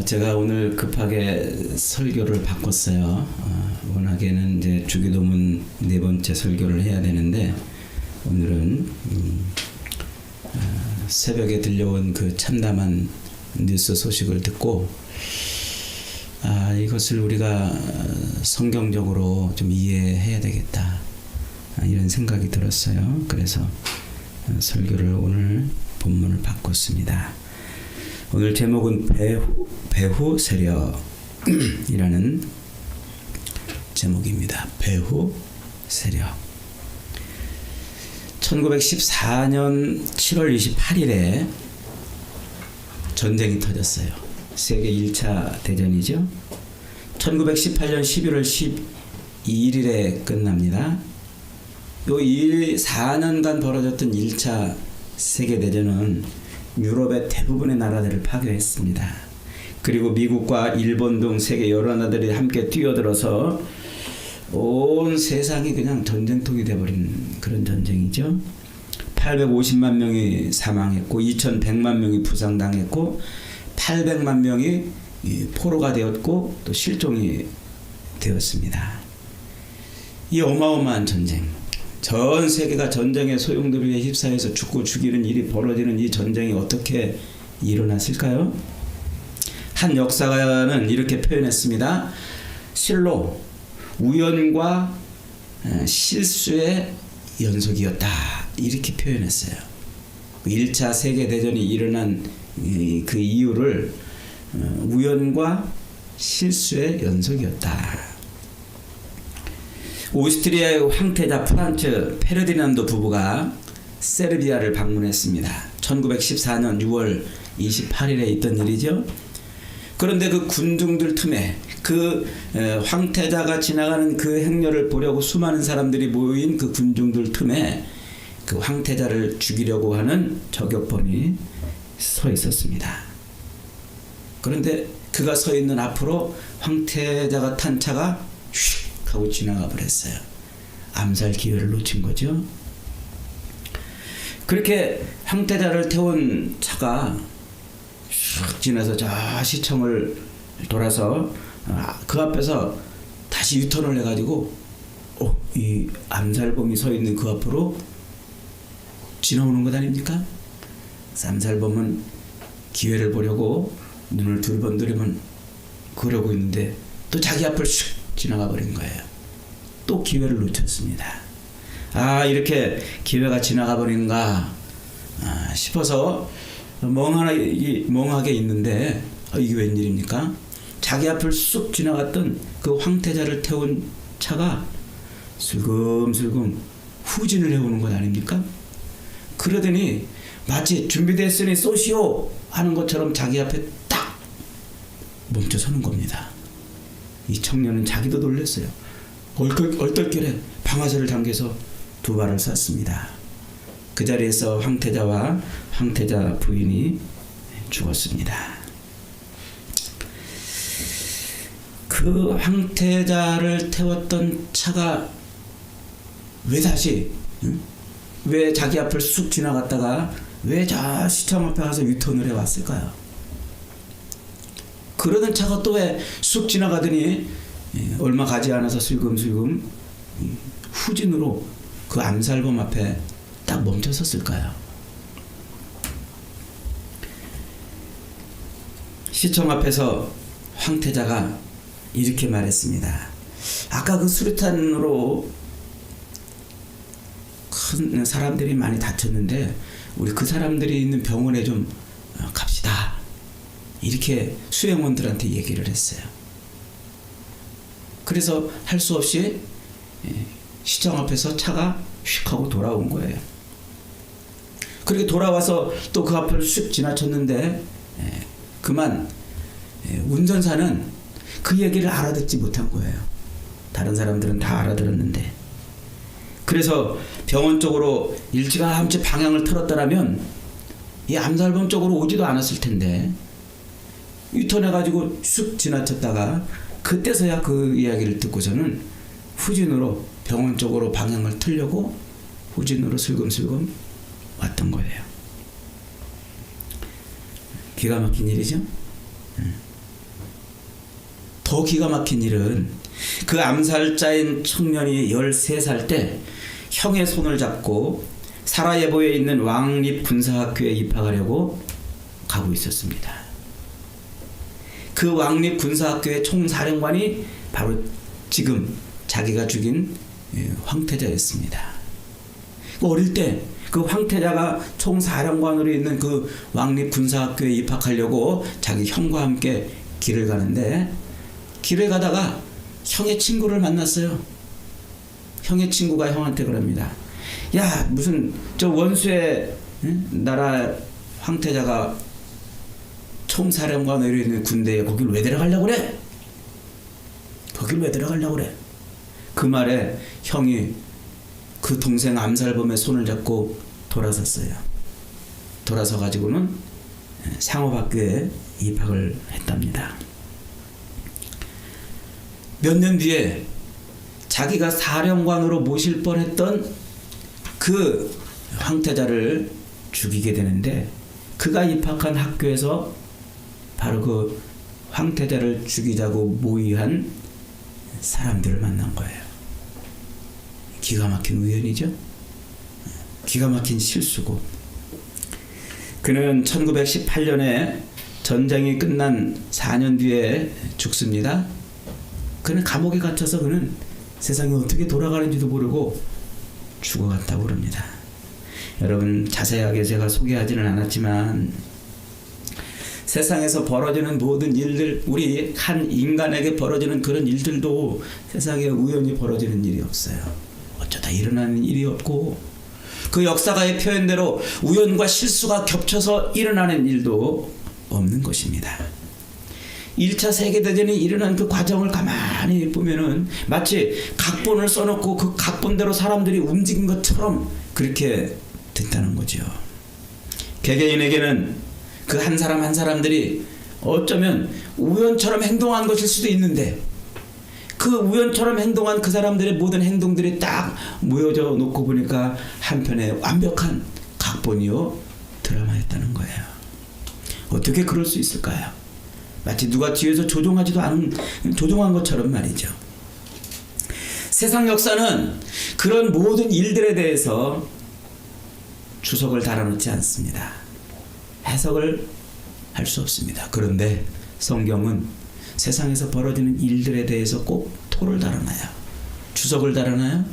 제가 오늘 급하게 설교를 바꿨어요. 워낙에는 이제 주기도문 네 번째 설교를 해야 되는데 오늘은 새벽에 들려온 그 참담한 뉴스 소식을 듣고 이것을 우리가 성경적으로 좀 이해해야 되겠다 이런 생각이 들었어요. 그래서 설교를 오늘 본문을 바꿨습니다. 오늘 제목은 배후 세력이라는 제목입니다. 배후 세력. 1914년 7월 28일에 전쟁이 터졌어요. 세계 1차 대전이죠. 1918년 11월 12일에 끝납니다. 요 4년간 벌어졌던 1차 세계대전은 유럽의 대부분의 나라들을 파괴했습니다. 그리고 미국과 일본 등 세계 여러 나라들이 함께 뛰어들어서 온 세상이 그냥 전쟁통이 되어버린 그런 전쟁이죠. 850만 명이 사망했고 2100만 명이 부상당했고 800만 명이 포로가 되었고 또 실종이 되었습니다. 이 어마어마한 전쟁, 전 세계가 전쟁의 소용돌이에 휩싸여서 죽고 죽이는 일이 벌어지는 이 전쟁이 어떻게 일어났을까요? 한 역사가는 이렇게 표현했습니다. 실로 우연과 실수의 연속이었다. 이렇게 표현했어요. 1차 세계대전이 일어난 그 이유를 우연과 실수의 연속이었다. 오스트리아의 황태자 프란츠 페르디난도 부부가 세르비아를 방문했습니다. 1914년 6월 28일에 있던 일이죠. 그런데 그 군중들 틈에 그 황태자가 지나가는 그 행렬을 보려고 수많은 사람들이 모인 그 군중들 틈에 그 황태자를 죽이려고 하는 저격범이 서 있었습니다. 그런데 그가 서 있는 앞으로 황태자가 탄 차가 휙 하고 지나가 버렸어요. 암살 기회를 놓친 거죠. 그렇게 황태자를 태운 차가 슉 지나서 저 시청을 돌아서 그 앞에서 다시 유턴을 해가지고 이 암살범이 서 있는 그 앞으로 지나오는 것 아닙니까? 암살범은 기회를 보려고 눈을 두리번두리번 그러고 있는데 또 자기 앞을 슉 지나가 버린 거예요. 또 기회를 놓쳤습니다. 이렇게 기회가 지나가 버린가 싶어서 멍하게 있는데 이게 웬일입니까? 자기 앞을 쑥 지나갔던 그 황태자를 태운 차가 슬금슬금 후진을 해오는 것 아닙니까? 그러더니 마치 준비됐으니 쏘시오 하는 것처럼 자기 앞에 딱 멈춰서는 겁니다. 이 청년은 자기도 놀랐어요. 얼떨결에 방아쇠를 당겨서 두 발을 쐈습니다. 그 자리에서 황태자와 황태자 부인이 죽었습니다. 그 황태자를 태웠던 차가 왜 자기 앞을 쑥 지나갔다가 왜 저 시청 앞에 가서 유턴을 해왔을까요? 그러던 차가 또 왜 쑥 지나가더니 얼마 가지 않아서 슬금슬금 후진으로 그 암살범 앞에 딱 멈춰섰을까요? 시청 앞에서 황태자가 이렇게 말했습니다. 아까 그 수류탄으로 큰 사람들이 많이 다쳤는데 우리 그 사람들이 있는 병원에 좀 갑시다. 이렇게 수행원들한테 얘기를 했어요. 그래서 할 수 없이 시청 앞에서 차가 휙 하고 돌아온 거예요. 그렇게 돌아와서 또 그 앞을 슉 지나쳤는데 그만 운전사는 그 얘기를 알아듣지 못한 거예요. 다른 사람들은 다 알아들었는데. 그래서 병원 쪽으로 일찌감치 방향을 틀었더라면 이 암살범 쪽으로 오지도 않았을 텐데 유턴해가지고 쑥 지나쳤다가 그때서야 그 이야기를 듣고서는 후진으로 병원 쪽으로 방향을 틀려고 후진으로 슬금슬금 왔던 거예요. 기가 막힌 일이죠. 더 기가 막힌 일은 그 암살자인 청년이 13살 때 형의 손을 잡고 사라예보에 있는 왕립 군사학교에 입학하려고 가고 있었습니다. 그 왕립 군사학교의 총사령관이 바로 지금 자기가 죽인 황태자였습니다. 어릴 때 그 황태자가 총사령관으로 있는 그 왕립 군사학교에 입학하려고 자기 형과 함께 길을 가는데, 길을 가다가 형의 친구를 만났어요. 형의 친구가 형한테 그럽니다. 야, 무슨 저 원수의 나라 황태자가 총사령관으로 있는 군대에 거길 왜 데려가려고 그래? 거길 왜 데려가려고 그래? 그 말에 형이 그 동생 암살범의 손을 잡고 돌아섰어요. 돌아서 가지고는 상업학교에 입학을 했답니다. 몇 년 뒤에 자기가 사령관으로 모실 뻔했던 그 황태자를 죽이게 되는데, 그가 입학한 학교에서 바로 그 황태자를 죽이자고 모의한 사람들을 만난 거예요. 기가 막힌 우연이죠. 기가 막힌 실수고. 그는 1918년에 전쟁이 끝난 4년 뒤에 죽습니다. 그는 감옥에 갇혀서 그는 세상이 어떻게 돌아가는지도 모르고 죽어갔다고 그럽니다. 여러분, 자세하게 제가 소개하지는 않았지만 세상에서 벌어지는 모든 일들, 우리 한 인간에게 벌어지는 그런 일들도 세상에 우연히 벌어지는 일이 없어요. 어쩌다 일어나는 일이 없고, 그 역사가의 표현대로 우연과 실수가 겹쳐서 일어나는 일도 없는 것입니다. 1차 세계대전이 일어난 그 과정을 가만히 보면은 마치 각본을 써놓고 그 각본대로 사람들이 움직인 것처럼 그렇게 됐다는 거죠. 개개인에게는 그 한 사람 한 사람들이 어쩌면 우연처럼 행동한 것일 수도 있는데, 그 우연처럼 행동한 그 사람들의 모든 행동들이 딱 모여져 놓고 보니까 한편의 완벽한 각본이요 드라마였다는 거예요. 어떻게 그럴 수 있을까요? 마치 누가 뒤에서 조종한 것처럼 말이죠. 세상 역사는 그런 모든 일들에 대해서 주석을 달아놓지 않습니다. 해석을 할 수 없습니다. 그런데 성경은 세상에서 벌어지는 일들에 대해서 꼭 토를 달아놔요. 주석을 달아놔요.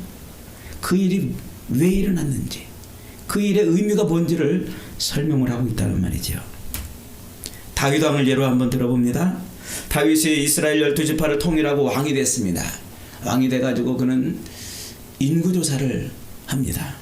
그 일이 왜 일어났는지, 그 일의 의미가 뭔지를 설명을 하고 있다는 말이죠. 다윗 왕을 예로 한번 들어봅니다. 다윗이 이스라엘 12지파를 통일하고 왕이 됐습니다. 왕이 돼가지고 그는 인구조사를 합니다.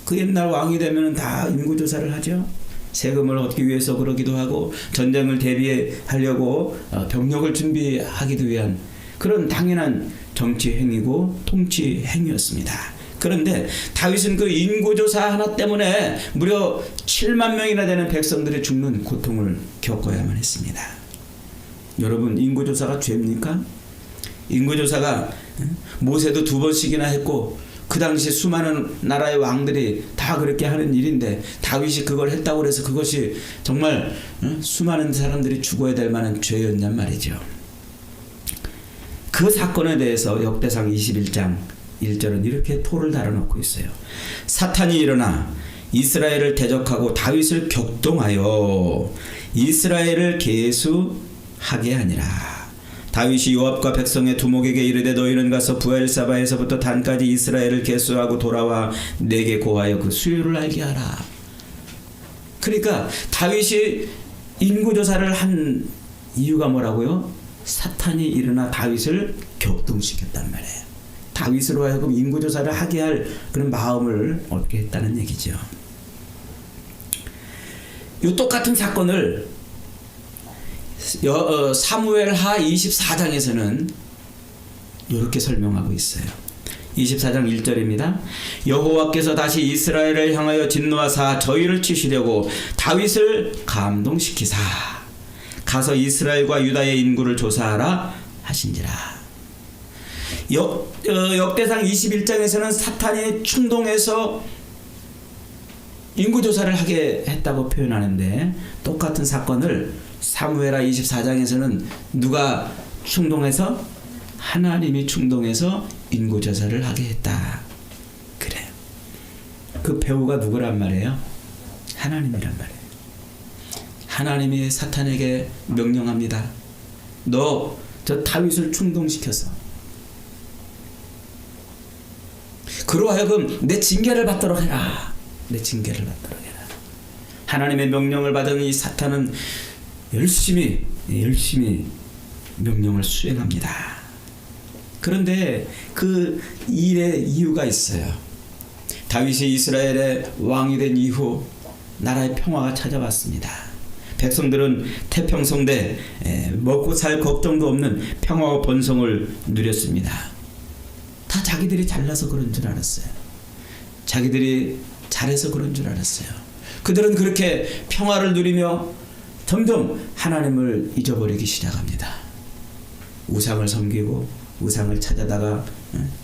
그 옛날 왕이 되면 다 인구조사를 하죠. 세금을 얻기 위해서 그러기도 하고, 전쟁을 대비하려고 병력을 준비하기도 위한 그런 당연한 정치 행위고 통치 행위였습니다. 그런데 다윗은 그 인구조사 하나 때문에 무려 7만 명이나 되는 백성들이 죽는 고통을 겪어야만 했습니다. 여러분, 인구조사가 죄입니까? 인구조사가 모세도 2번씩이나 했고, 그 당시 수많은 나라의 왕들이 다 그렇게 하는 일인데 다윗이 그걸 했다고 해서 그것이 정말 수많은 사람들이 죽어야 될 만한 죄였냔 말이죠. 그 사건에 대해서 역대상 21장 1절은 이렇게 토를 달아놓고 있어요. 사탄이 일어나 이스라엘을 대적하고 다윗을 격동하여 이스라엘을 계수하게 하니라. 다윗이 요압과 백성의 두목에게 이르되 너희는 가서 부엘사바에서부터 단까지 이스라엘을 계수하고 돌아와 내게 고하여 그 수요를 알게 하라. 그러니까 다윗이 인구조사를 한 이유가 뭐라고요? 사탄이 일어나 다윗을 격동시켰단 말이에요. 다윗으로 하여금 인구조사를 하게 할 그런 마음을 얻게 했다는 얘기죠. 이 똑같은 사건을 사무엘하 24장에서는 이렇게 설명하고 있어요. 24장 1절입니다. 여호와께서 다시 이스라엘을 향하여 진노하사 저희를 치시려고 다윗을 감동시키사 가서 이스라엘과 유다의 인구를 조사하라 하신지라. 역대상 21장에서는 사탄이 충동해서 인구조사를 하게 했다고 표현하는데, 똑같은 사건을 사무엘하 24장에서는 누가 충동해서 하나님이 충동해서 인고자살을 하게 했다. 그래요. 그 배우가 누구란 말이에요? 하나님이란 말이에요. 하나님이 사탄에게 명령합니다. 너 저 다윗을 충동시켜서 그로 하여금 내 징계를 받도록 해라. 내 징계를 받도록 해라. 하나님의 명령을 받은 이 사탄은 열심히 명령을 수행합니다. 그런데 그 일의 이유가 있어요. 다윗이 이스라엘의 왕이 된 이후 나라의 평화가 찾아왔습니다. 백성들은 태평성대 먹고 살 걱정도 없는 평화와 번성을 누렸습니다. 다 자기들이 잘나서 그런 줄 알았어요. 자기들이 잘해서 그런 줄 알았어요. 그들은 그렇게 평화를 누리며 점점 하나님을 잊어버리기 시작합니다. 우상을 섬기고 우상을 찾아다가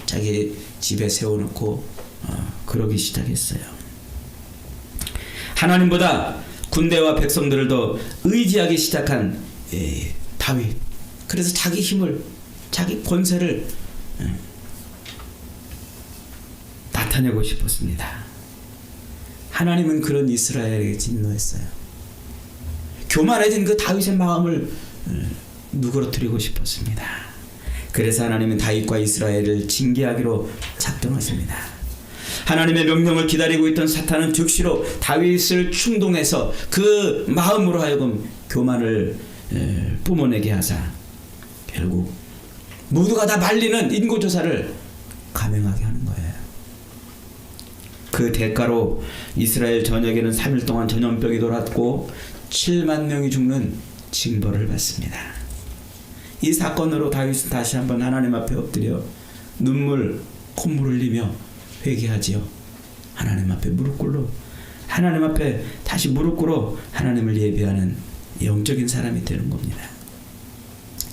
자기 집에 세워놓고 그러기 시작했어요. 하나님보다 군대와 백성들을 더 의지하기 시작한 다윗. 그래서 자기 힘을, 자기 권세를 나타내고 싶었습니다. 하나님은 그런 이스라엘에게 진노했어요. 교만해진 그 다윗의 마음을 누그러뜨리고 싶었습니다. 그래서 하나님은 다윗과 이스라엘을 징계하기로 작정하십니다. 하나님의 명령을 기다리고 있던 사탄은 즉시로 다윗을 충동해서 그 마음으로 하여금 교만을 뿜어내게 하자 결국 모두가 다 말리는 인고조사를 감행하게 하는 거예요. 그 대가로 이스라엘 전역에는 3일 동안 전염병이 돌았고 7만 명이 죽는 징벌을 받습니다. 이 사건으로 다윗은 다시 한번 하나님 앞에 엎드려 눈물, 콧물 흘리며 회개하지요. 하나님 앞에 무릎 꿇고 하나님 앞에 다시 무릎 꿇어 하나님을 예배하는 영적인 사람이 되는 겁니다.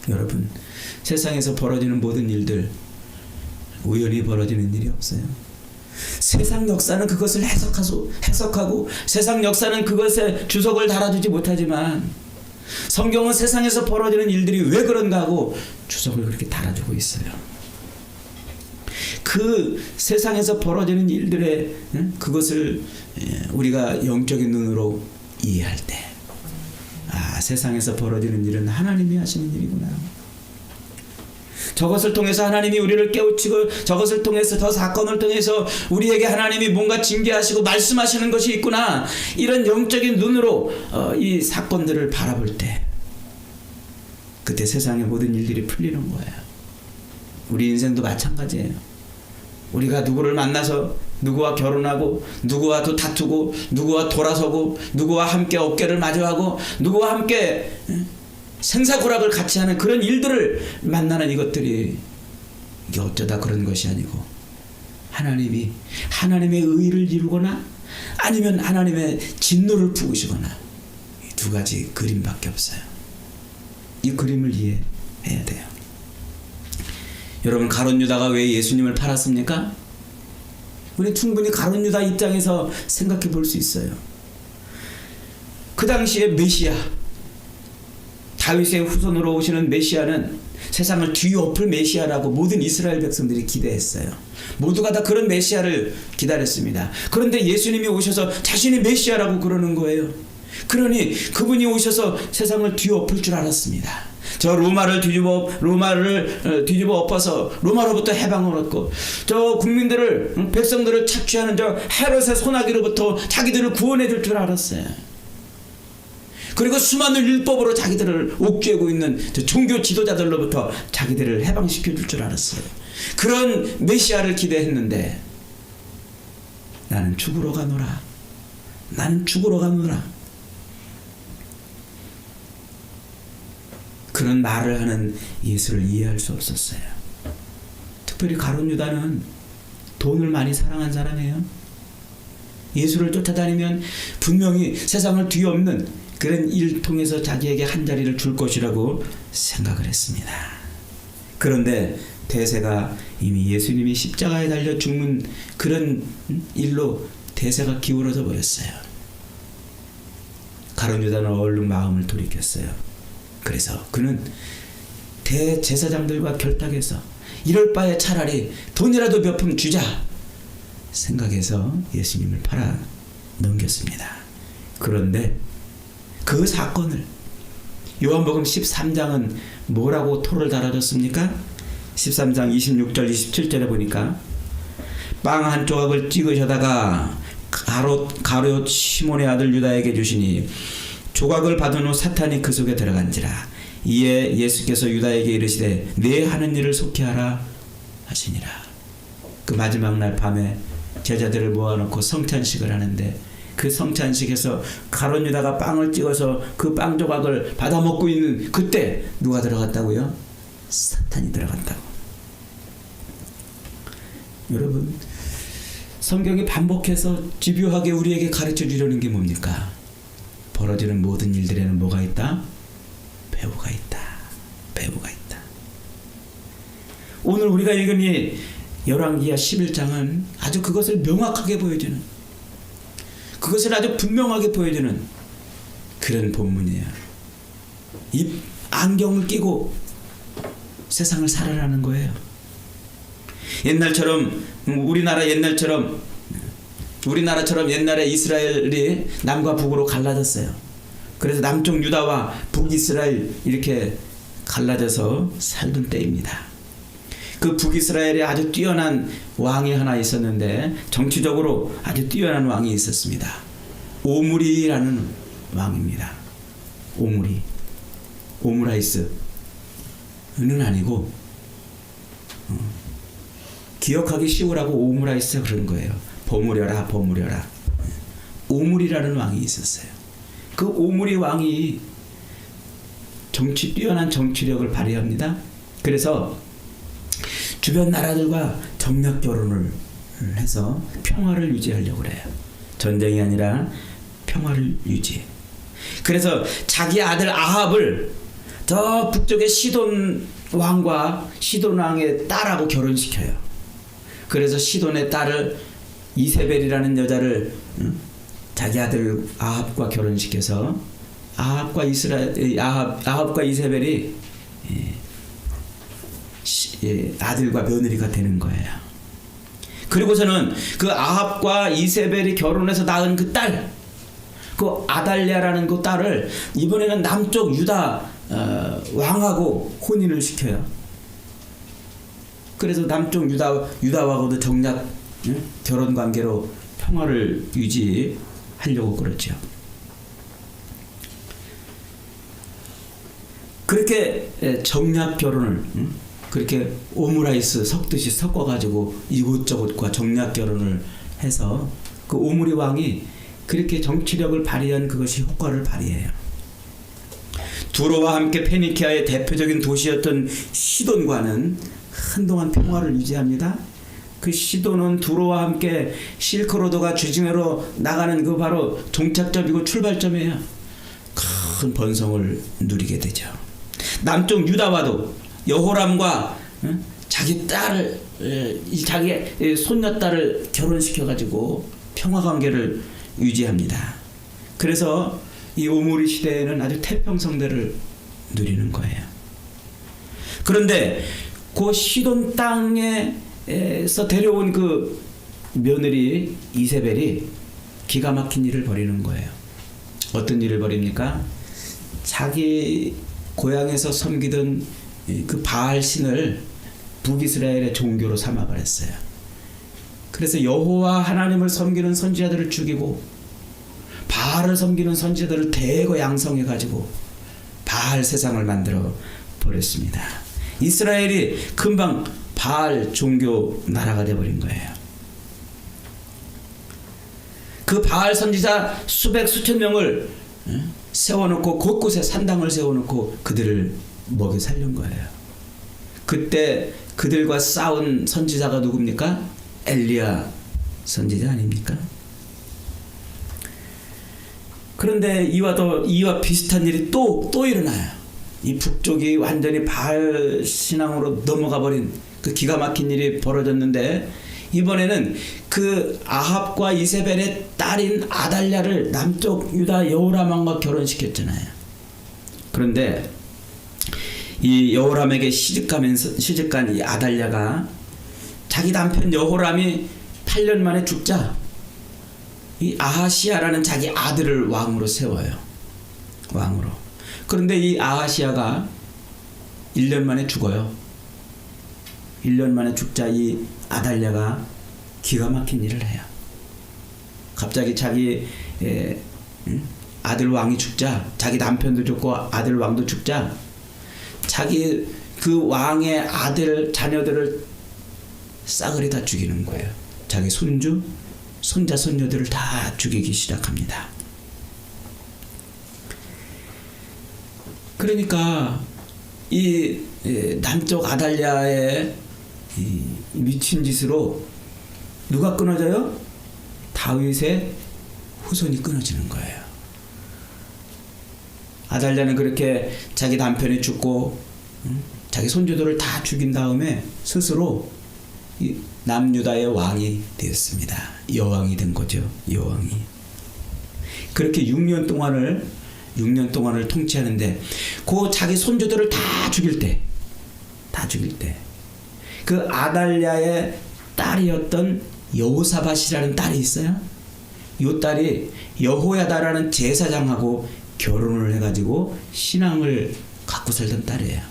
여러분, 세상에서 벌어지는 모든 일들 우연히 벌어지는 일이 없어요. 세상 역사는 그것을 해석하고 세상 역사는 그것에 주석을 달아주지 못하지만 성경은 세상에서 벌어지는 일들이 왜 그런가 하고 주석을 그렇게 달아주고 있어요. 그 세상에서 벌어지는 일들의 그것을 우리가 영적인 눈으로 이해할 때 세상에서 벌어지는 일은 하나님이 하시는 일이구나. 저것을 통해서 하나님이 우리를 깨우치고 저것을 통해서 저 사건을 통해서 우리에게 하나님이 뭔가 징계하시고 말씀하시는 것이 있구나. 이런 영적인 눈으로 이 사건들을 바라볼 때 그때 세상의 모든 일들이 풀리는 거예요. 우리 인생도 마찬가지예요. 우리가 누구를 만나서 누구와 결혼하고 누구와 또 다투고 누구와 돌아서고 누구와 함께 어깨를 마주하고 누구와 함께 생사고락을 같이 하는 그런 일들을 만나는 이것들이 이게 어쩌다 그런 것이 아니고 하나님이 하나님의 의를 이루거나 아니면 하나님의 진노를 부으시거나 이 두 가지 그림밖에 없어요. 이 그림을 이해해야 돼요. 여러분, 가룟 유다가 왜 예수님을 팔았습니까? 우리 충분히 가룟 유다 입장에서 생각해 볼 수 있어요. 그 당시에 메시아, 다윗의 후손으로 오시는 메시아는 세상을 뒤엎을 메시아라고 모든 이스라엘 백성들이 기대했어요. 모두가 다 그런 메시아를 기다렸습니다. 그런데 예수님이 오셔서 자신이 메시아라고 그러는 거예요. 그러니 그분이 오셔서 세상을 뒤엎을 줄 알았습니다. 저 로마를 뒤집어 엎어서 로마로부터 해방을 얻고 저 국민들을 백성들을 착취하는 저 헤롯의 손아귀로부터 자기들을 구원해 줄 줄 알았어요. 그리고 수많은 율법으로 자기들을 옥죄고 있는 저 종교 지도자들로부터 자기들을 해방시켜 줄 줄 알았어요. 그런 메시아를 기대했는데 나는 죽으러 가노라. 나는 죽으러 가노라. 그런 말을 하는 예수를 이해할 수 없었어요. 특별히 가룟 유다는 돈을 많이 사랑한 사람이에요. 예수를 쫓아다니면 분명히 세상을 뒤엎는 그런 일 통해서 자기에게 한 자리를 줄 것이라고 생각을 했습니다. 그런데 대세가 이미 예수님이 십자가에 달려 죽는 그런 일로 대세가 기울어져 버렸어요. 가룟 유다는 얼른 마음을 돌이켰어요. 그래서 그는 대제사장들과 결탁해서 이럴 바에 차라리 돈이라도 몇 푼 주자 생각해서 예수님을 팔아 넘겼습니다. 그런데 그 사건을 요한복음 13장은 뭐라고 토를 달아줬습니까? 13장 26절 27절에 보니까 빵 한 조각을 찍으셔다가 가룟 시몬의 아들 유다에게 주시니 조각을 받은 후 사탄이 그 속에 들어간지라. 이에 예수께서 유다에게 이르시되 내 하는 일을 속히 하라 하시니라. 그 마지막 날 밤에 제자들을 모아놓고 성찬식을 하는데 그 성찬식에서 가룟 유다가 빵을 찍어서 그 빵 조각을 받아 먹고 있는 그때 누가 들어갔다고요? 사탄이 들어갔다고. 여러분, 성경이 반복해서 집요하게 우리에게 가르쳐 주려는 게 뭡니까? 벌어지는 모든 일들에는 뭐가 있다? 배후가 있다. 배후가 있다. 오늘 우리가 읽은 이 열왕기하 11장은 아주 그것을 명확하게 보여주는, 그것을 아주 분명하게 보여주는 그런 본문이에요. 이 안경을 끼고 세상을 살아라는 거예요. 옛날처럼 우리나라처럼 옛날에 이스라엘이 남과 북으로 갈라졌어요. 그래서 남쪽 유다와 북이스라엘 이렇게 갈라져서 살던 때입니다. 그 북이스라엘에 아주 뛰어난 왕이 하나 있었는데 정치적으로 아주 뛰어난 왕이 있었습니다. 오므리라는 왕입니다. 오므라이스는 아니고 기억하기 쉬우라고 오므라이스 그런 거예요. 버무려라. 오므리라는 왕이 있었어요. 그 오므리 왕이 뛰어난 정치력을 발휘합니다. 그래서 주변 나라들과 정략 결혼을 해서 평화를 유지하려고 그래요. 전쟁이 아니라 평화를 유지. 그래서 자기 아들 아합을 저 북쪽의 시돈 왕의 딸하고 결혼시켜요. 그래서 시돈의 딸을 이세벨이라는 여자를 자기 아들 아합과 결혼시켜서 아합과 이세벨이 아들과 며느리가 되는 거예요. 그리고서는 그 아합과 이세벨이 결혼해서 낳은 그 딸, 그 아달랴라는 그 딸을 이번에는 남쪽 유다 왕하고 혼인을 시켜요. 그래서 남쪽 유다하고도 정략 결혼 관계로 평화를 유지하려고 그러죠. 그렇게 정략 결혼을 그렇게 오므라이스 섞듯이 섞어가지고 이곳저곳과 정략 결혼을 해서 그 오므리 왕이 그렇게 정치력을 발휘한 그것이 효과를 발휘해요. 두로와 함께 페니키아의 대표적인 도시였던 시돈과는 한동안 평화를 유지합니다. 그 시돈은 두로와 함께 실크로드가 주중으로 나가는 그 바로 종착점이고 출발점이에요. 큰 번성을 누리게 되죠. 남쪽 유다와도 여호람과 자기 손녀딸을 결혼시켜가지고 평화관계를 유지합니다. 그래서 이 오므리 시대에는 아주 태평성대를 누리는 거예요. 그런데 그 시돈 땅에서 데려온 그 며느리 이세벨이 기가 막힌 일을 벌이는 거예요. 어떤 일을 벌입니까? 자기 고향에서 섬기던 그 바알 신을 북이스라엘의 종교로 삼아버렸어요. 그래서 여호와 하나님을 섬기는 선지자들을 죽이고 바알을 섬기는 선지자들을 대거 양성해가지고 바알 세상을 만들어 버렸습니다. 이스라엘이 금방 바알 종교 나라가 되어버린 거예요. 그 바알 선지자 수백 수천 명을 세워놓고 곳곳에 산당을 세워놓고 그들을 먹여 살린 거예요. 그때 그들과 싸운 선지자가 누굽니까? 엘리야 선지자 아닙니까? 그런데 이와 비슷한 일이 또 일어나요. 이 북쪽이 완전히 바알 신앙으로 넘어가 버린 그 기가 막힌 일이 벌어졌는데 이번에는 그 아합과 이세벨의 딸인 아달랴를 남쪽 유다 여호람 왕과 결혼시켰잖아요. 그런데 이 여호람에게 시집간 이 아달랴가 자기 남편 여호람이 8년 만에 죽자 이 아하시야라는 자기 아들을 왕으로 세워요. 왕으로. 그런데 이 아하시야가 1년 만에 죽어요. 1년 만에 죽자 이 아달랴가 기가 막힌 일을 해요. 갑자기 자기 아들 왕이 죽자, 자기 남편도 죽고 아들 왕도 죽자, 자기 그 왕의 아들 자녀들을 싸그리 다 죽이는 거예요. 자기 손주, 손자, 손녀들을 다 죽이기 시작합니다. 그러니까 이 남쪽 아달랴의 이 미친 짓으로 누가 끊어져요? 다윗의 후손이 끊어지는 거예요. 아달랴는 그렇게 자기 남편이 죽고 자기 손주들을 다 죽인 다음에 스스로 남유다의 왕이 되었습니다. 여왕이 된 거죠. 여왕이. 그렇게 6년 동안을 통치하는데 그 자기 손주들을 다 죽일 때 그 아달랴의 딸이었던 여호사밧이라는 딸이 있어요. 이 딸이 여호야다라는 제사장하고 결혼을 해가지고 신앙을 갖고 살던 딸이에요.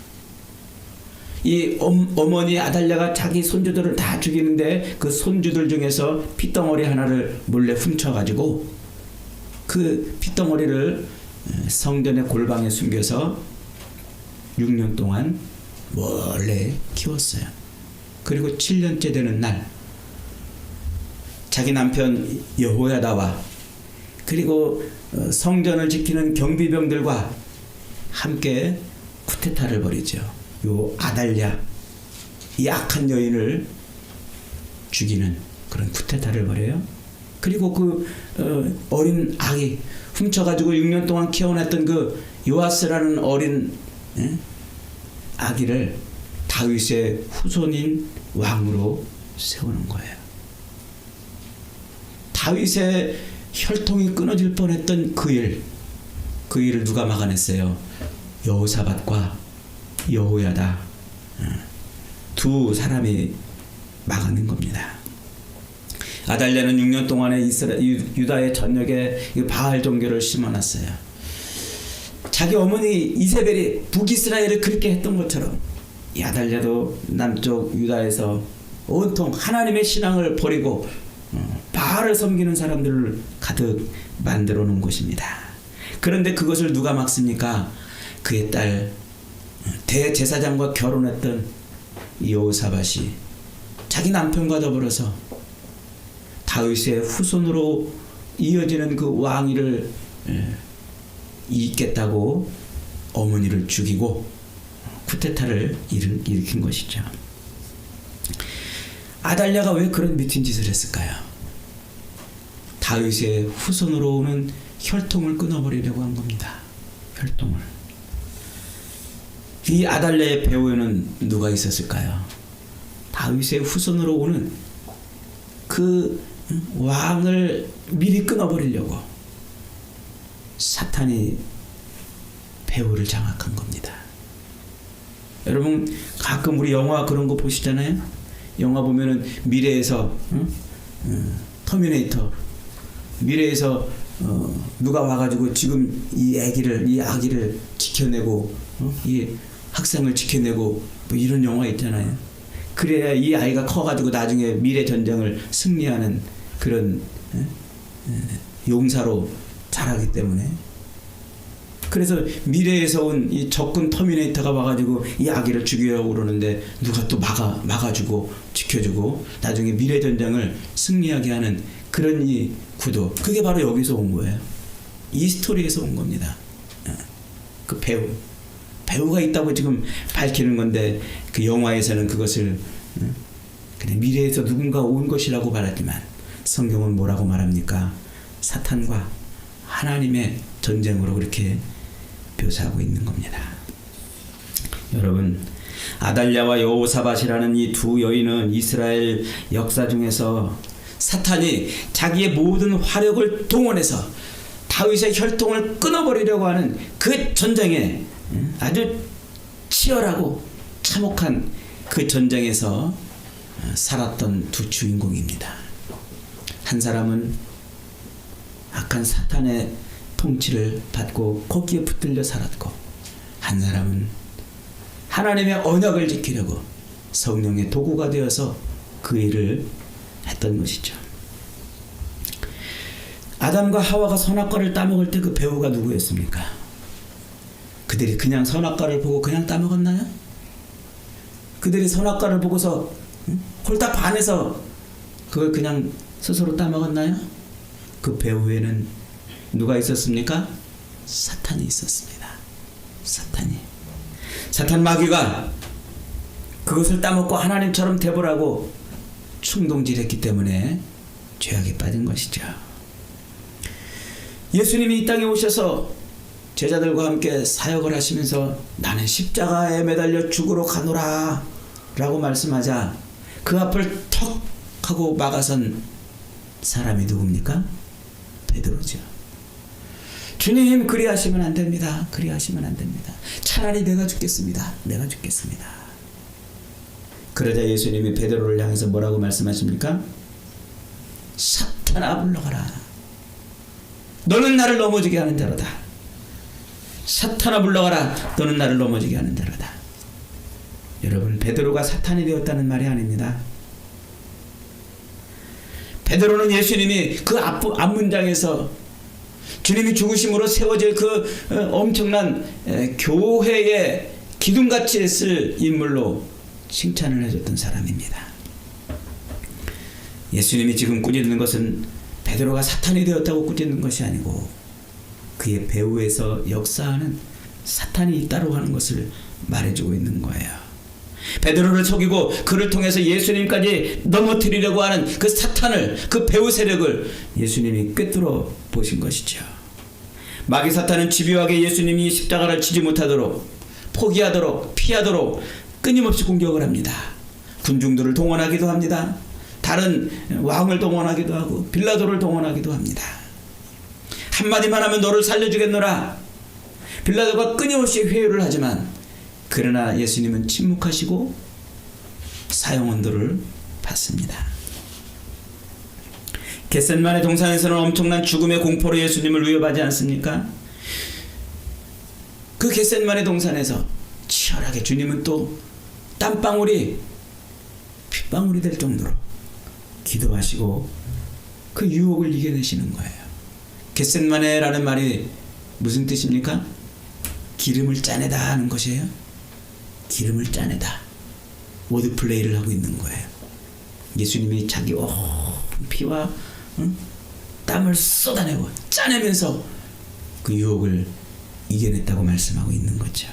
이 어머니 아달랴가 자기 손주들을 다 죽이는데 그 손주들 중에서 핏덩어리 하나를 몰래 훔쳐가지고 그 핏덩어리를 성전의 골방에 숨겨서 6년 동안 몰래 키웠어요. 그리고 7년째 되는 날 자기 남편 여호야다와 그리고 성전을 지키는 경비병들과 함께 쿠데타를 벌이죠. 요 아달랴, 이 악한 여인을 죽이는 그런 쿠데타를 벌여요. 그리고 그 어린 아기 훔쳐가지고 6년 동안 키워냈던 그 요아스라는 어린 아기를 다윗의 후손인 왕으로 세우는 거예요. 다윗의 혈통이 끊어질 뻔했던 그 일을 누가 막아냈어요? 여호사밧과 여호야다 두 사람이 막아낸 겁니다. 아달랴는 6년 동안에 유다의 전역에 바알 종교를 심어놨어요. 자기 어머니 이세벨이 북이스라엘을 그렇게 했던 것처럼 이 아달랴도 남쪽 유다에서 온통 하나님의 신앙을 버리고 바알을 섬기는 사람들을 가득 만들어 놓은 곳입니다. 그런데 그것을 누가 막습니까? 그의 딸 대제사장과 결혼했던 여호사밧이 자기 남편과 더불어서 다윗의 후손으로 이어지는 그 왕위를 잇겠다고 어머니를 죽이고 쿠데타를 일으킨 것이죠. 아달랴가 왜 그런 미친 짓을 했을까요? 다윗의 후손으로 오는 혈통을 끊어버리려고 한 겁니다. 혈통을. 이 아달랴의 배후에는 누가 있었을까요? 다윗의 후손으로 오는 그 왕을 미리 끊어버리려고 사탄이 배후를 장악한 겁니다. 여러분 가끔 우리 영화 그런 거 보시잖아요. 영화 보면은 미래에서 터미네이터 미래에서 누가 와가지고 지금 이 아기를 지켜내고 이 학생을 지켜내고 뭐 이런 영화 있잖아요. 그래야 이 아이가 커가지고 나중에 미래 전쟁을 승리하는 그런 용사로 자라기 때문에. 그래서 미래에서 온 이 적군 터미네이터가 와가지고 이 아기를 죽이려고 그러는데 누가 또 막아주고 지켜주고 나중에 미래 전쟁을 승리하게 하는 그런 이 구도. 그게 바로 여기서 온 거예요. 이 스토리에서 온 겁니다. 그 배우가 있다고 지금 밝히는 건데 그 영화에서는 그것을 그냥 미래에서 누군가 온 것이라고 말하지만 성경은 뭐라고 말합니까? 사탄과 하나님의 전쟁으로 그렇게 묘사하고 있는 겁니다. 여러분 아달랴와 여호사밧이라는 이 두 여인은 이스라엘 역사 중에서 사탄이 자기의 모든 화력을 동원해서 다윗의 혈통을 끊어버리려고 하는 그 전쟁에 아주 치열하고 참혹한 그 전쟁에서 살았던 두 주인공입니다. 한 사람은 악한 사탄의 통치를 받고 거기에 붙들려 살았고, 한 사람은 하나님의 언약을 지키려고 성령의 도구가 되어서 그 일을 했던 것이죠. 아담과 하와가 선악과를 따먹을 때 그 배우가 누구였습니까? 그들이 그냥 선악과를 보고 그냥 따먹었나요? 그들이 선악과를 보고서 홀딱 반해서 그걸 그냥 스스로 따먹었나요? 그 배후에는 누가 있었습니까? 사탄이 있었습니다. 사탄 마귀가 그것을 따먹고 하나님처럼 되보라고 충동질했기 때문에 죄악에 빠진 것이죠. 예수님이 이 땅에 오셔서 제자들과 함께 사역을 하시면서 나는 십자가에 매달려 죽으러 가노라 라고 말씀하자 그 앞을 턱 하고 막아선 사람이 누굽니까? 베드로죠. 주님, 그리하시면 안 됩니다. 그리하시면 안 됩니다. 차라리 내가 죽겠습니다. 내가 죽겠습니다. 그러자 예수님이 베드로를 향해서 뭐라고 말씀하십니까? 사탄아, 물러가라. 너는 나를 넘어지게 하는 자로다. 사탄아, 물러가라. 너는 나를 넘어지게 하는 자로다. 여러분, 베드로가 사탄이 되었다는 말이 아닙니다. 베드로는 예수님이 그 앞문장에서 주님이 죽으심으로 세워질 그 엄청난 교회의 기둥같이 쓸 인물로 칭찬을 해줬던 사람입니다. 예수님이 지금 꾸짖는 것은 베드로가 사탄이 되었다고 꾸짖는 것이 아니고 그의 배후에서 역사하는 사탄이 있다고 하는 것을 말해주고 있는 거예요. 베드로를 속이고 그를 통해서 예수님까지 넘어뜨리려고 하는 그 사탄을, 그 배후 세력을 예수님이 꿰뚫어 보신 것이죠. 마귀 사탄은 집요하게 예수님이 십자가를 지지 못하도록, 포기하도록, 피하도록 끊임없이 공격을 합니다. 군중들을 동원하기도 합니다. 다른 왕을 동원하기도 하고 빌라도를 동원하기도 합니다. 한마디만 하면 너를 살려주겠노라. 빌라도가 끊임없이 회유를 하지만 그러나 예수님은 침묵하시고 사형언도를 받습니다. 겟셋마네 동산에서는 엄청난 죽음의 공포로 예수님을 위협하지 않습니까? 그 겟셋마네 동산에서 치열하게 주님은 또 땀방울이 핏방울이 될 정도로 기도하시고 그 유혹을 이겨내시는 거예요. 겟셋마네라는 말이 무슨 뜻입니까? 기름을 짜내다 하는 것이에요. 기름을 짜내다. 워드 플레이를 하고 있는 거예요. 예수님이 자기 피와 땀을 쏟아내고 짜내면서 그 유혹을 이겨냈다고 말씀하고 있는 거죠.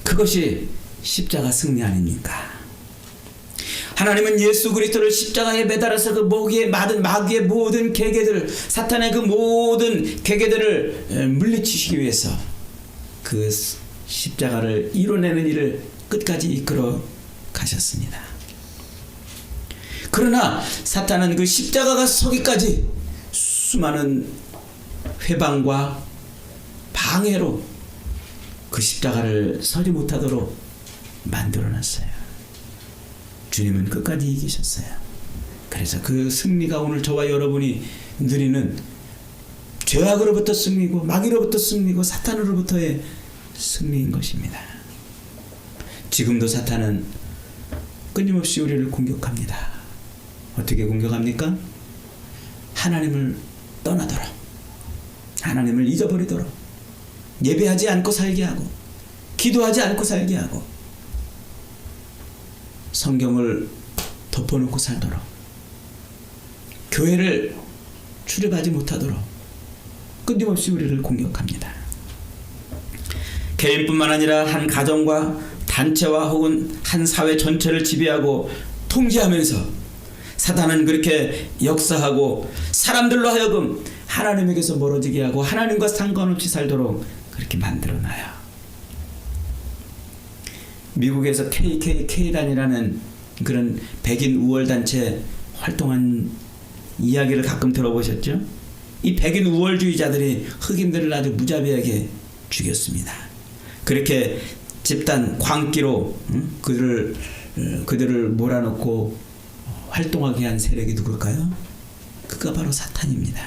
그것이 십자가 승리 아닙니까? 하나님은 예수 그리스도를 십자가에 매달아서 그 마귀의 모든 계계들, 사탄의 그 모든 계계들을 물리치시기 위해서 그 십자가를 이뤄내는 일을 끝까지 이끌어 가셨습니다. 그러나 사탄은 그 십자가가 서기까지 수많은 회방과 방해로 그 십자가를 서지 못하도록 만들어놨어요. 주님은 끝까지 이기셨어요. 그래서 그 승리가 오늘 저와 여러분이 누리는 죄악으로부터 승리고 마귀로부터 승리고 사탄으로부터의 승리인 것입니다. 지금도 사탄은 끊임없이 우리를 공격합니다. 어떻게 공격합니까? 하나님을 떠나도록, 하나님을 잊어버리도록, 예배하지 않고 살게 하고, 기도하지 않고 살게 하고, 성경을 덮어놓고 살도록, 교회를 출입하지 못하도록 끊임없이 우리를 공격합니다. 개인뿐만 아니라 한 가정과 단체와 혹은 한 사회 전체를 지배하고 통제하면서 사탄은 그렇게 역사하고 사람들로 하여금 하나님에게서 멀어지게 하고 하나님과 상관없이 살도록 그렇게 만들어놔요. 미국에서 KKK단이라는 그런 백인 우월단체 활동한 이야기를 가끔 들어보셨죠? 이 백인 우월주의자들이 흑인들을 아주 무자비하게 죽였습니다. 그렇게 집단 광기로 그들을 몰아넣고 활동하게 한 세력이 누굴까요? 그가 바로 사탄입니다.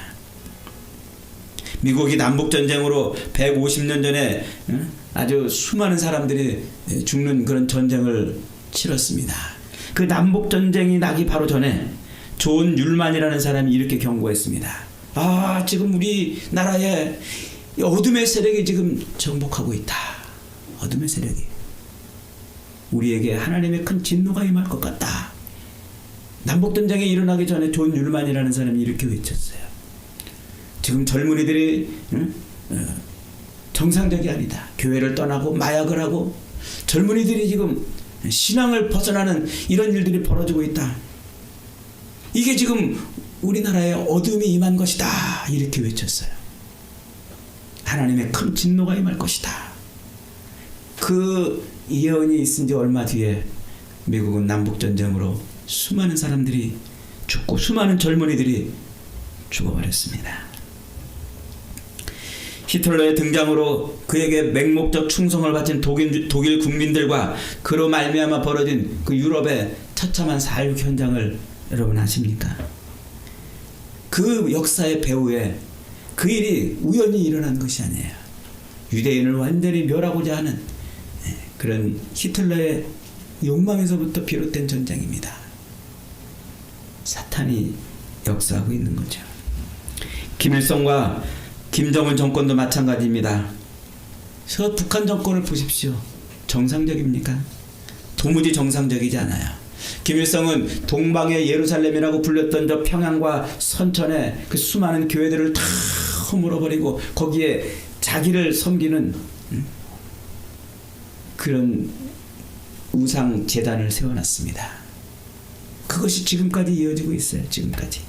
미국이 남북전쟁으로 150년 전에 아주 수많은 사람들이 죽는 그런 전쟁을 치렀습니다. 그 남북전쟁이 나기 바로 전에 존 율만이라는 사람이 이렇게 경고했습니다. 지금 우리나라에 어둠의 세력이 지금 정복하고 있다. 어둠의 세력이. 우리에게 하나님의 큰 진노가 임할 것 같다. 남북전쟁이 일어나기 전에 존 율만이라는 사람이 이렇게 외쳤어요. 지금 젊은이들이 정상적이 아니다. 교회를 떠나고 마약을 하고 젊은이들이 지금 신앙을 벗어나는 이런 일들이 벌어지고 있다. 이게 지금 우리나라에 어둠이 임한 것이다. 이렇게 외쳤어요. 하나님의 큰 진노가 임할 것이다. 그 예언이 있은 지 얼마 뒤에 미국은 남북전쟁으로 수많은 사람들이 죽고 수많은 젊은이들이 죽어버렸습니다. 히틀러의 등장으로 그에게 맹목적 충성을 바친 독일 국민들과 그로 말미암아 벌어진 그 유럽의 처참한 사육 현장을 여러분 아십니까? 그 역사의 배후에 그 일이 우연히 일어난 것이 아니에요. 유대인을 완전히 멸하고자 하는 그런 히틀러의 욕망에서부터 비롯된 전쟁입니다. 사탄이 역사하고 있는 거죠. 김일성과 김정은 정권도 마찬가지입니다. 저 북한 정권을 보십시오. 정상적입니까? 도무지 정상적이지 않아요. 김일성은 동방의 예루살렘이라고 불렸던 저 평양과 선천의 그 수많은 교회들을 다 허물어버리고 거기에 자기를 섬기는 그런 우상 재단을 세워놨습니다. 그것이 지금까지 이어지고 있어요. 지금까지.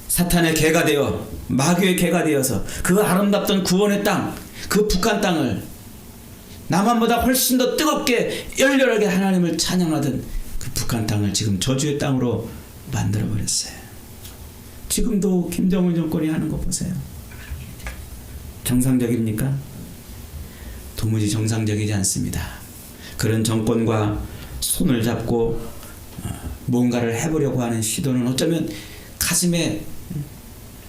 사탄의 개가 되어 마귀의 개가 되어서 그 아름답던 구원의 땅, 그 북한 땅을 남한보다 훨씬 더 뜨겁게 열렬하게 하나님을 찬양하던 그 북한 땅을 지금 저주의 땅으로 만들어버렸어요. 지금도 김정은 정권이 하는 거 보세요. 정상적입니까? 도무지 정상적이지 않습니다. 그런 정권과 손을 잡고 뭔가를 해보려고 하는 시도는 어쩌면 가슴에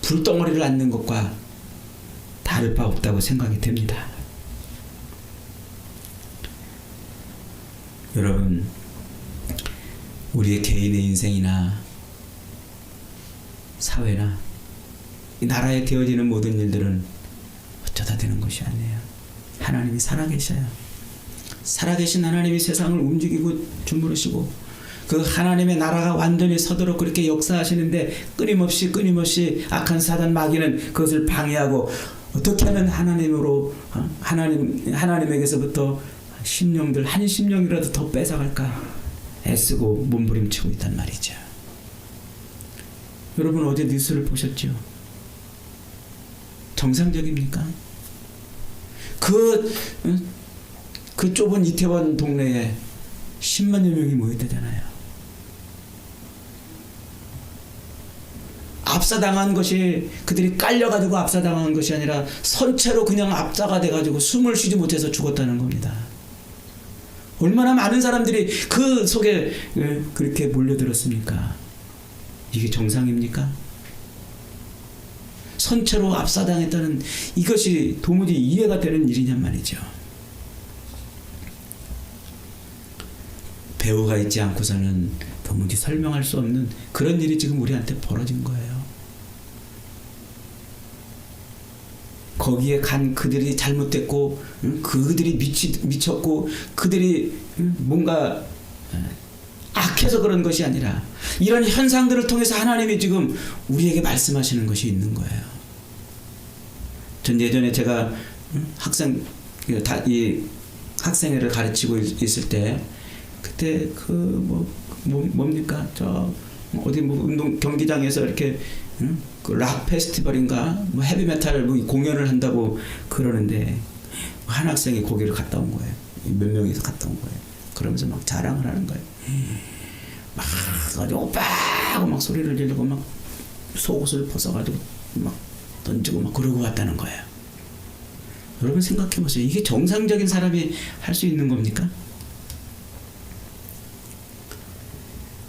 불덩어리를 안는 것과 다를 바 없다고 생각이 됩니다. 여러분, 우리의 개인의 인생이나 사회나 이 나라에 되어지는 모든 일들은 어쩌다 되는 것이 아니에요. 하나님이 살아계셔요. 살아계신 하나님이 세상을 움직이고 주무르시고 그 하나님의 나라가 완전히 서도록 그렇게 역사하시는데 끊임없이 악한 사단 마귀는 그것을 방해하고 어떻게 하면 하나님에게서부터 심령들 한 심령이라도 더 뺏어갈까 애쓰고 몸부림치고 있단 말이죠. 여러분 어제 뉴스를 보셨죠? 정상적입니까? 그 좁은 이태원 동네에 10만여 명이 모였다잖아요. 압사당한 것이 그들이 깔려가지고 압사당한 것이 아니라 선체로 그냥 압사가 돼가지고 숨을 쉬지 못해서 죽었다는 겁니다. 얼마나 많은 사람들이 그 속에 그렇게 몰려들었습니까? 이게 정상입니까? 선체로 압사당했다는 이것이 도무지 이해가 되는 일이냔 말이죠. 배후가 있지 않고서는 도무지 설명할 수 없는 그런 일이 지금 우리한테 벌어진 거예요. 거기에 간 그들이 잘못됐고 그들이 미쳤고 그들이 뭔가 악해서 그런 것이 아니라 이런 현상들을 통해서 하나님이 지금 우리에게 말씀하시는 것이 있는 거예요. 전 예전에 제가 학생회를 가르치고 있을 때 그때 뭡니까 저 어디 운동 경기장에서 이렇게 그 락 페스티벌인가 헤비메탈 공연을 한다고 그러는데 한 학생이 거기를 갔다 온 거예요. 몇 명이서 갔다 온 거예요. 그러면서 막 자랑을 하는 거예요. 막 가지고 오빠 하고 막 소리를 지르고 막 속옷을 벗어가지고 막 던지고 막 그러고 갔다는 거예요. 여러분 생각해 보세요. 이게 정상적인 사람이 할 수 있는 겁니까?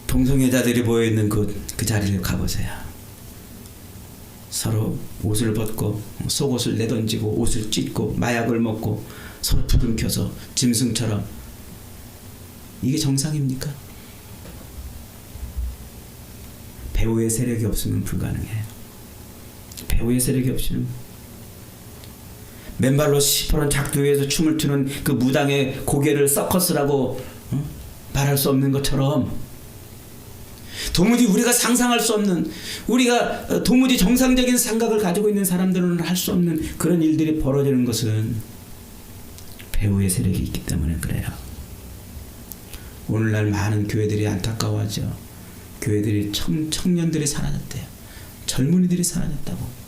동성애자들이 모여있는 그 자리를 가보세요. 서로 옷을 벗고 속옷을 내던지고 옷을 찢고 마약을 먹고 서로 부둥켜서 짐승처럼. 이게 정상입니까? 배우의 세력이 없으면 불가능해요. 배우의 세력이 없이는. 맨발로 시퍼런 작두에서 춤을 추는 그 무당의 고개를 서커스라고 말할 수 없는 것처럼, 도무지 우리가 상상할 수 없는, 우리가 도무지 정상적인 생각을 가지고 있는 사람들은 할 수 없는 그런 일들이 벌어지는 것은 배우의 세력이 있기 때문에 그래요. 오늘날 많은 교회들이 안타까워하죠. 교회들이 청년들이 사라졌대요. 젊은이들이 사라졌다고.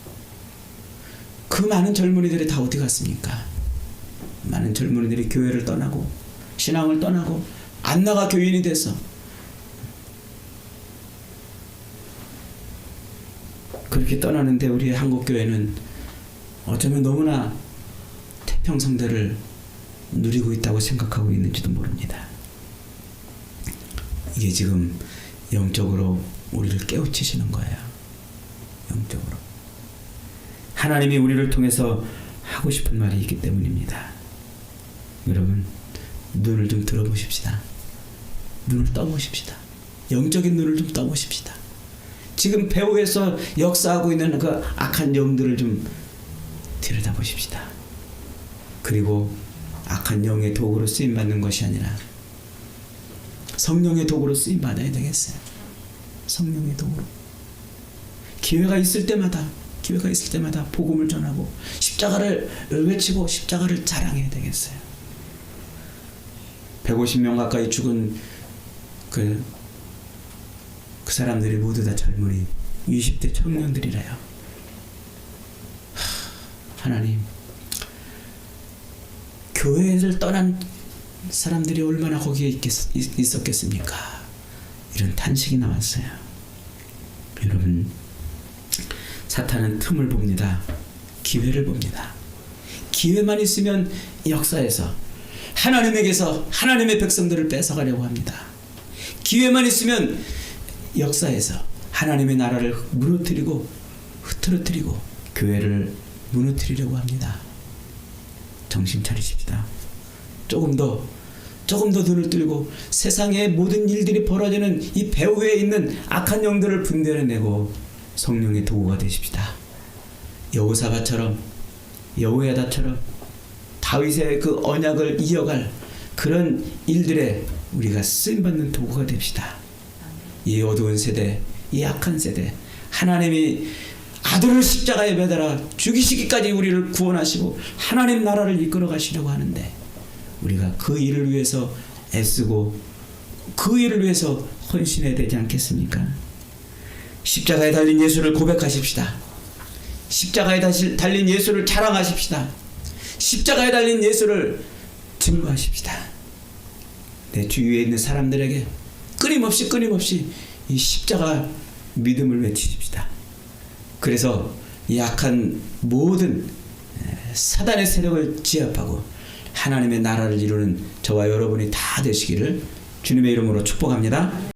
그 많은 젊은이들이 다 어디 갔습니까? 많은 젊은이들이 교회를 떠나고 신앙을 떠나고 안 나가 교인이 돼서, 그렇게 떠나는데 우리 한국교회는 어쩌면 너무나 태평성대를 누리고 있다고 생각하고 있는지도 모릅니다. 이게 지금 영적으로 우리를 깨우치시는 거예요. 영적으로. 하나님이 우리를 통해서 하고 싶은 말이 있기 때문입니다. 여러분, 눈을 좀 들어보십시다. 눈을 떠보십시다. 영적인 눈을 좀 떠보십시다. 지금 배후에서 역사하고 있는 그 악한 영들을 좀 들여다보십시다. 그리고 악한 영의 도구로 쓰임받는 것이 아니라 성령의 도구로 쓰임받아야 되겠어요. 성령의 도구로. 기회가 있을 때마다 복음을 전하고 십자가를 외치고 십자가를 자랑해야 되겠어요. 150명 가까이 죽은 그 사람들이 모두 다 젊은이 20대 청년들이래요. 하나님, 교회를 떠난 사람들이 얼마나 거기에 있었겠습니까? 이런 탄식이 나왔어요. 여러분, 사탄은 틈을 봅니다. 기회를 봅니다. 기회만 있으면 역사에서 하나님에게서 하나님의 백성들을 뺏어가려고 합니다. 기회만 있으면 역사에서 하나님의 나라를 무너뜨리고 흐트러뜨리고 교회를 무너뜨리려고 합니다. 정신 차리십시다. 조금 더 눈을 뜨고 세상의 모든 일들이 벌어지는 이 배후에 있는 악한 영들을 분별해내고 성령의 도구가 되십시다. 여호사밧처럼, 여호야다처럼 다윗의 그 언약을 이어갈 그런 일들에 우리가 쓰임받는 도구가 됩시다. 이 어두운 세대, 이 악한 세대, 하나님이 아들을 십자가에 매달아 죽이시기까지 우리를 구원하시고 하나님 나라를 이끌어 가시려고 하는데, 우리가 그 일을 위해서 애쓰고 그 일을 위해서 헌신해야 되지 않겠습니까? 십자가에 달린 예수를 고백하십시다. 십자가에 달린 예수를 자랑하십시다. 십자가에 달린 예수를 증거하십시다. 내 주위에 있는 사람들에게 끊임없이 이 십자가 믿음을 외치십시다. 그래서 이 악한 모든 사단의 세력을 제압하고 하나님의 나라를 이루는 저와 여러분이 다 되시기를 주님의 이름으로 축복합니다.